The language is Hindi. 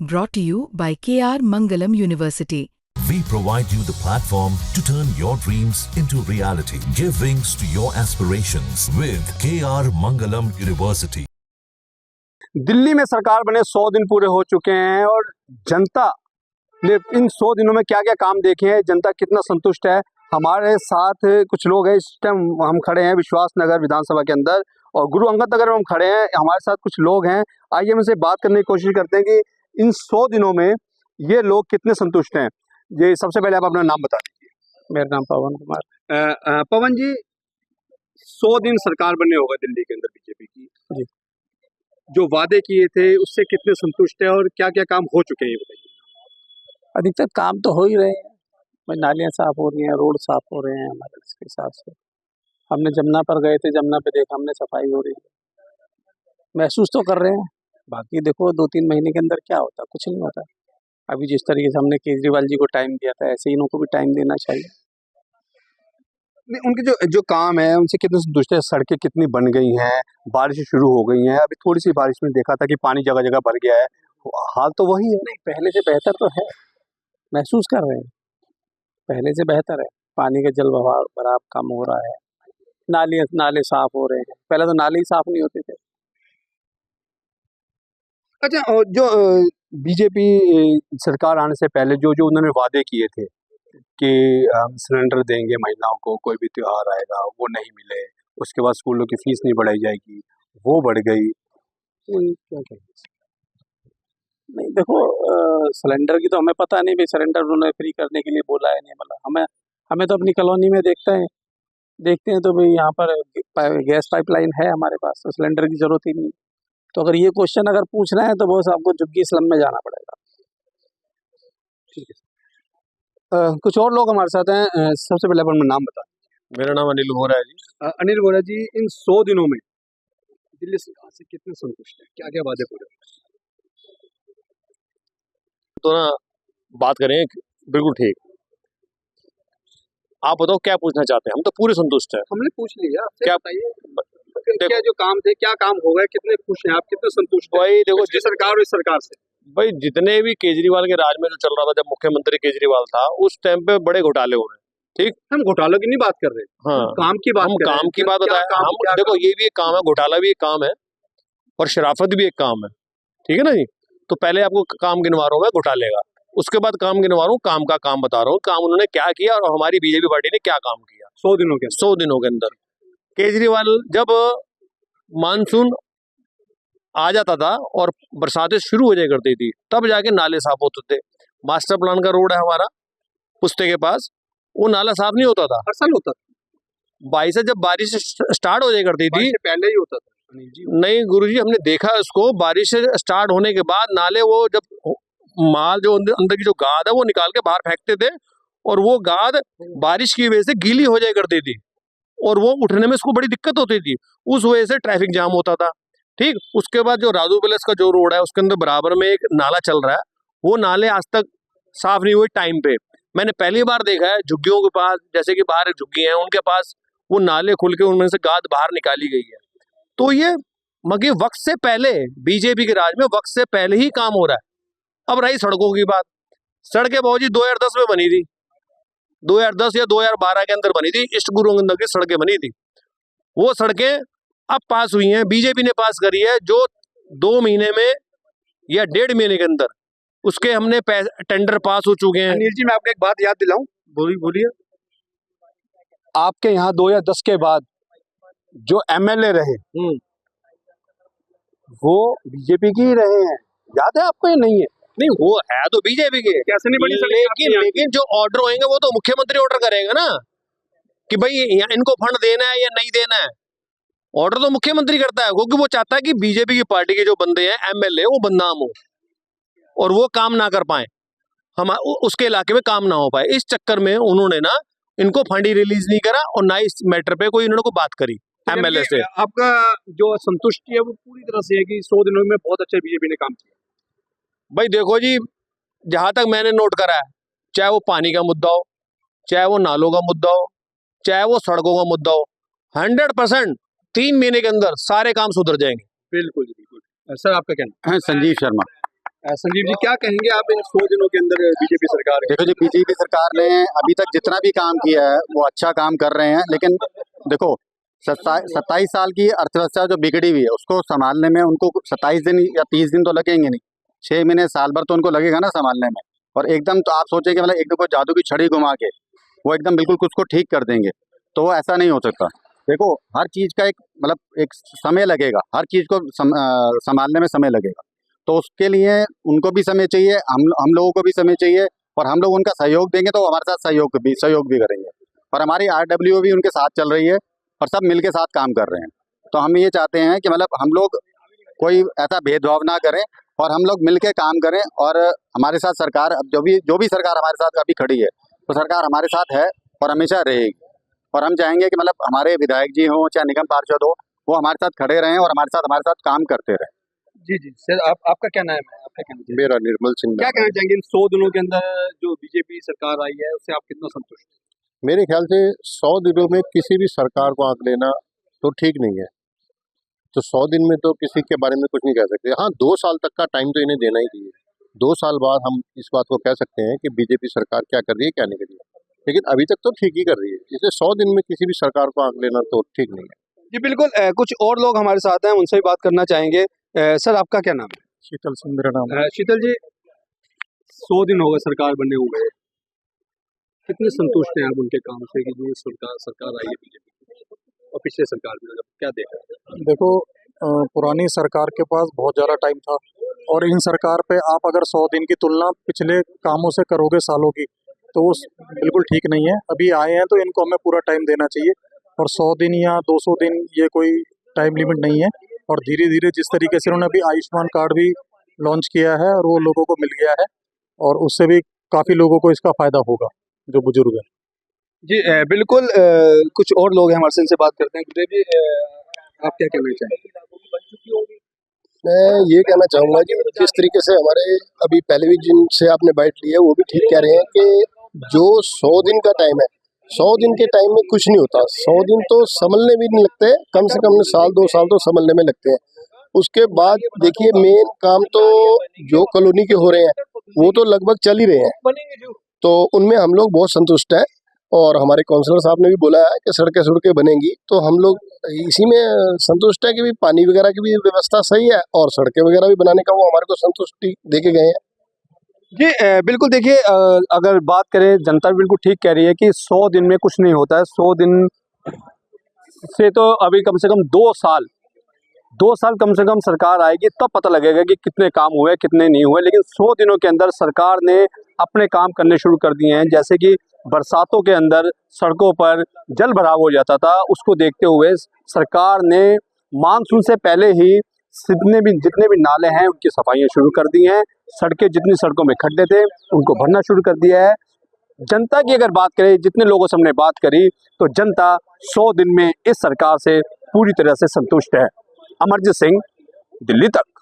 Brought to you by KR Mangalam University. We provide you the platform to turn your dreams into reality. Give wings to your aspirations with KR Mangalam University. Delhi में सरकार बने 100 दिन पूरे हो चुके हैं और जनता ने इन 100 दिनों में क्या क्या काम देखे हैं, जनता कितना संतुष्ट है। हमारे साथ कुछ लोग हैं, इस टाइम हम खड़े हैं विश्वास नगर विधानसभा के अंदर और गुरु अंगद नगर में हम खड़े हैं। हमारे साथ कुछ लोग हैं, आइए हम इनसे बात करने की कोशिश करते हैं कि इन 100 दिनों में ये लोग कितने संतुष्ट हैं। ये सबसे पहले आप अपना नाम बता दीजिए। मेरा नाम पवन कुमार। पवन जी, 100 दिन सरकार बनने होगा दिल्ली के अंदर बीजेपी की जी। जो वादे किए थे उससे कितने संतुष्ट है और क्या क्या काम हो चुके हैं ये बताइए। अधिकतर काम तो हो ही रहे हैं, भाई नालियाँ साफ हो रही हैं, रोड साफ हो रहे हैं। हमारे इसके हिसाब से हमने जमुना पर गए थे, जमुना पे देखा हमने सफाई हो रही है, महसूस तो कर रहे हैं। बाकी देखो 2-3 महीने के अंदर क्या होता, कुछ नहीं होता। अभी जिस तरीके से हमने केजरीवाल जी को टाइम दिया था, ऐसे इनको भी टाइम देना चाहिए। नहीं, उनके जो काम है उनसे कितने संतुष्ट है। सड़कें कितनी बन गई हैं, बारिश शुरू हो गई हैं। अभी थोड़ी सी बारिश में देखा था कि पानी जगह जगह भर गया है, हाल तो वही है। नहीं, पहले से बेहतर तो है, महसूस कर रहे हैं, पहले से बेहतर है। पानी का जल भराव कम हो रहा है, नाले साफ हो रहे हैं। पहले तो नाले ही साफ नहीं होते थे। अच्छा, और जो बीजेपी सरकार आने से पहले जो जो उन्होंने वादे किए थे कि हम सिलेंडर देंगे महिलाओं को, कोई भी त्योहार आएगा वो नहीं मिले, उसके बाद स्कूलों की फीस नहीं बढ़ाई जाएगी, वो बढ़ गई। क्या कहेंगे? नहीं देखो, सिलेंडर की तो हमें पता नहीं भाई, सिलेंडर उन्होंने फ्री करने के लिए बोला है नहीं बोला। हमें तो अपनी कॉलोनी में देखते हैं तो भाई यहाँ पर गैस पाइपलाइन है हमारे पास, तो सिलेंडर की जरूरत ही नहीं। तो अगर ये क्वेश्चन अगर पूछना है तो बहुत आपको झुग्गी स्लम में जाना पड़ेगा। ठीक है। कुछ और लोग हमारे साथ हैं। सबसे पहले अपना नाम बता। मेरा नाम अनिल वोरा है जी। अनिल वोरा जी, इन 100 दिनों में दिल्ली सरकार से कितने संतुष्ट है, क्या क्या वादे पूरे हुए? तो ना बात करें बिल्कुल ठीक। आप बताओ क्या पूछना चाहते हैं। हम तो पूरे संतुष्ट हैं। हमने पूछ लिया, क्या बताइए क्या जो काम थे, क्या काम हो गए, कितने खुश हैं आप, कितने संतुष्ट हैं भाई देखो पिछली सरकार और इस सरकार से? भाई जितने भी केजरीवाल के राज में जो चल रहा था, जब मुख्यमंत्री केजरीवाल था उस टाइम पे बड़े घोटाले हो रहे हैं। ठीक, हम घोटालों की नहीं बात कर रहे, हाँ, हम काम की बात हम कर रहे काम हैं। की बात बताया। हम देखो ये भी एक काम है, घोटाला भी एक काम है और शराफत भी एक काम है। ठीक है ना जी। तो पहले आपको काम गिनवा रहा हूँ मैं घोटाले का, उसके बाद काम गिनवा रहा हूँ काम का। काम बता रहा हूँ काम उन्होंने क्या किया और हमारी बीजेपी पार्टी ने क्या काम किया 100 दिनों के अंदर। केजरीवाल जब मानसून आ जाता था और बरसातें शुरू हो जाया करती थी, तब जाके नाले साफ होते थे। मास्टर प्लान का रोड है हमारा पुस्ते के पास, वो नाला साफ नहीं होता था। हर साल होता था। बारिश जब बारिश स्टार्ट हो जाया करती थी, पहले ही होता था। नहीं गुरुजी, हमने देखा इसको बारिश स्टार्ट होने के बाद नाले, वो जब माल जो अंदर की जो गाद है वो निकाल के बाहर फेंकते थे और वो गाद बारिश की वजह से गीली हो जाया करती थी और वो उठने में इसको बड़ी दिक्कत होती थी। उस वजह से ट्रैफिक जाम होता था। ठीक, उसके बाद जो राजू पैलेस का जो रोड है उसके अंदर बराबर में एक नाला चल रहा है, वो नाले आज तक साफ नहीं हुए टाइम पे। मैंने पहली बार देखा है झुग्गियों के पास, जैसे कि बाहर झुग्गी है उनके पास वो नाले खुल के उनमें से गाद बाहर निकाली गई है। तो ये मगर वक्त से पहले, बीजेपी के राज में वक्त से पहले ही काम हो रहा है। अब रही सड़कों की बात, सड़कें बहुत जी 2010 में बनी थी, 2010 या 2012 के अंदर बनी थी, ईस्ट गुरु अंगद नगर की सड़कें बनी थी। वो सड़कें अब पास हुई हैं, बीजेपी ने पास करी है, जो 2 महीने में या 1.5 महीने के अंदर उसके हमने टेंडर पास हो चुके हैं। अनिल जी, मैं आपको एक बात याद दिलाऊं, बोलिए। आपके यहाँ 2010 के बाद जो एमएलए रहे वो बीजेपी के ही रहे हैं, याद है आपको? ये नहीं है? नहीं, वो है तो बीजेपी के, कैसे नहीं बनी? लेकिन जो ऑर्डर होंगे वो तो मुख्यमंत्री ऑर्डर करेगा ना कि भाई इनको फंड देना है या नहीं देना है। ऑर्डर तो मुख्यमंत्री करता है, क्योंकि वो चाहता है कि बीजेपी की पार्टी के जो बंदे हैं एमएलए वो बदनाम हो और वो काम ना कर पाए, हम उसके इलाके में काम ना हो पाए। इस चक्कर में उन्होंने ना इनको फंड ही रिलीज नहीं करा और ना इस मैटर पे कोई इन्होंने को बात करी एमएलए से। आपका जो संतुष्टि है वो पूरी तरह से है कि 100 दिनों में बहुत अच्छा बीजेपी ने काम किया? भाई देखो जी, जहां तक मैंने नोट करा है, चाहे वो पानी का मुद्दा हो, चाहे वो नालों का मुद्दा हो, चाहे वो सड़कों का मुद्दा हो, 100% 3 महीने के अंदर सारे काम सुधर जाएंगे। बिल्कुल जी, बिल्कुल। सर आपका कहना? संजीव शर्मा। संजीव जी, क्या कहेंगे आप इन 100 दिनों के अंदर बीजेपी सरकार के? देखो जी, बीजेपी सरकार ने अभी तक जितना भी काम किया है वो अच्छा काम कर रहे हैं, लेकिन देखो 27 साल की अर्थव्यवस्था जो बिगड़ी हुई है उसको संभालने में उनको 27 दिन या 30 दिन तो लगेंगे नहीं, 6 महीने साल भर तो उनको लगेगा ना संभालने में। और एकदम तो आप सोचें कि मतलब एकदम कोई जादू की छड़ी घुमा के वो एकदम बिल्कुल कुछ को ठीक कर देंगे, तो वो ऐसा नहीं हो सकता। देखो, हर चीज़ का एक मतलब एक समय लगेगा, हर चीज़ को संभालने में समय लगेगा, तो उसके लिए उनको भी समय चाहिए, हम लोगों को भी समय चाहिए, और हम लोग उनका सहयोग देंगे तो वो हमारे साथ सहयोग भी करेंगे। और हमारी RWO भी उनके साथ चल रही है और सब मिल के साथ काम कर रहे हैं। तो हम ये चाहते हैं कि मतलब हम लोग कोई ऐसा भेदभाव ना करें और हम लोग मिल के काम करें, और हमारे साथ सरकार अब जो भी सरकार हमारे साथ अभी खड़ी है तो सरकार हमारे साथ है और हमेशा रहेगी। और हम चाहेंगे कि मतलब हमारे विधायक जी हों चाहे निगम पार्षद हो, वो हमारे साथ खड़े रहें और हमारे साथ काम करते रहें। जी जी सर, आपका क्या नाम है? आपका क्या नाम है? मेरा निर्मल सिंह। क्या कहना चाहेंगे इन 100 दिनों के अंदर जो बीजेपी सरकार आई है उससे आप कितना संतुष्ट हैं? मेरे ख्याल से 100 दिनों में किसी भी सरकार को आंक लेना तो ठीक नहीं है। तो 100 दिन में तो किसी के बारे में कुछ नहीं कह सकते। हाँ, 2 साल तक का टाइम तो इन्हें देना ही चाहिए। 2 साल बाद हम इस बात को कह सकते हैं कि बीजेपी सरकार क्या कर रही है क्या नहीं कर रही है, लेकिन अभी तक तो ठीक ही कर रही है। इसलिए 100 दिन में किसी भी सरकार को आंक लेना तो ठीक नहीं है। जी बिल्कुल, कुछ और लोग हमारे साथ हैं, उनसे भी बात करना चाहेंगे। सर, आपका क्या नाम है? शीतल सिंह मेरा नाम है। शीतल जी, 100 दिन हो गए सरकार बने हुए, कितने संतुष्ट हैं आप उनके काम से कि जो सरकार आई है बीजेपी और पिछले सरकार में क्या देखा है? देखो, पुरानी सरकार के पास बहुत ज़्यादा टाइम था, और इन सरकार पे आप अगर 100 दिन की तुलना पिछले कामों से करोगे सालों की, तो वो बिल्कुल ठीक नहीं है। अभी आए हैं तो इनको हमें पूरा टाइम देना चाहिए, और 100 दिन या 200 दिन ये कोई टाइम लिमिट नहीं है। और धीरे धीरे जिस तरीके से उन्होंने अभी आयुष्मान कार्ड भी लॉन्च किया है और वो लोगों को मिल गया है, और उससे भी काफ़ी लोगों को इसका फ़ायदा होगा जो बुजुर्ग हैं। जी बिल्कुल, कुछ और लोग हैं हमारे से, इनसे बात करते हैं। गुरुदेव जी, आप क्या कहना चाहेंगे? मैं ये कहना चाहूँगा कि जिस तरीके से हमारे अभी पहले भी जिनसे आपने बाइट ली है वो भी ठीक कह रहे हैं कि जो 100 दिन का टाइम है, 100 दिन के टाइम में कुछ नहीं होता। 100 दिन तो संभलने भी नहीं लगते, कम से कम साल 2 साल तो संभलने में लगते हैं। उसके बाद देखिए, मेन काम तो जो कॉलोनी के हो रहे हैं वो तो लगभग चल ही रहे हैं, तो उनमें हम लोग बहुत संतुष्ट हैं। और हमारे काउंसलर साहब ने भी बोला है कि सड़कें बनेंगी, तो हम लोग इसी में संतुष्ट है कि भी पानी वगैरह की भी व्यवस्था सही है और सड़कें वगैरह भी बनाने का वो हमारे को संतुष्टि दे के गए हैं। जी बिल्कुल, देखिए, अगर बात करें, जनता बिल्कुल ठीक कह रही है कि 100 दिन में कुछ नहीं होता है। 100 दिन से तो अभी कम से कम 2 साल कम से कम सरकार आएगी, तब पता लगेगा कि कितने काम हुए कितने नहीं हुए। लेकिन 100 दिनों के अंदर सरकार ने अपने काम करने शुरू कर दिए हैं। जैसे कि बरसातों के अंदर सड़कों पर जल भराव हो जाता था, उसको देखते हुए सरकार ने मानसून से पहले ही जितने भी नाले हैं उनकी सफाइयाँ शुरू कर दी हैं। जितनी सड़कों में खड्डे थे उनको भरना शुरू कर दिया है। जनता की अगर बात करें, जितने लोगों से हमने बात करी, तो जनता 100 दिन में इस सरकार से पूरी तरह से संतुष्ट है। अमरजीत सिंह, दिल्ली तक।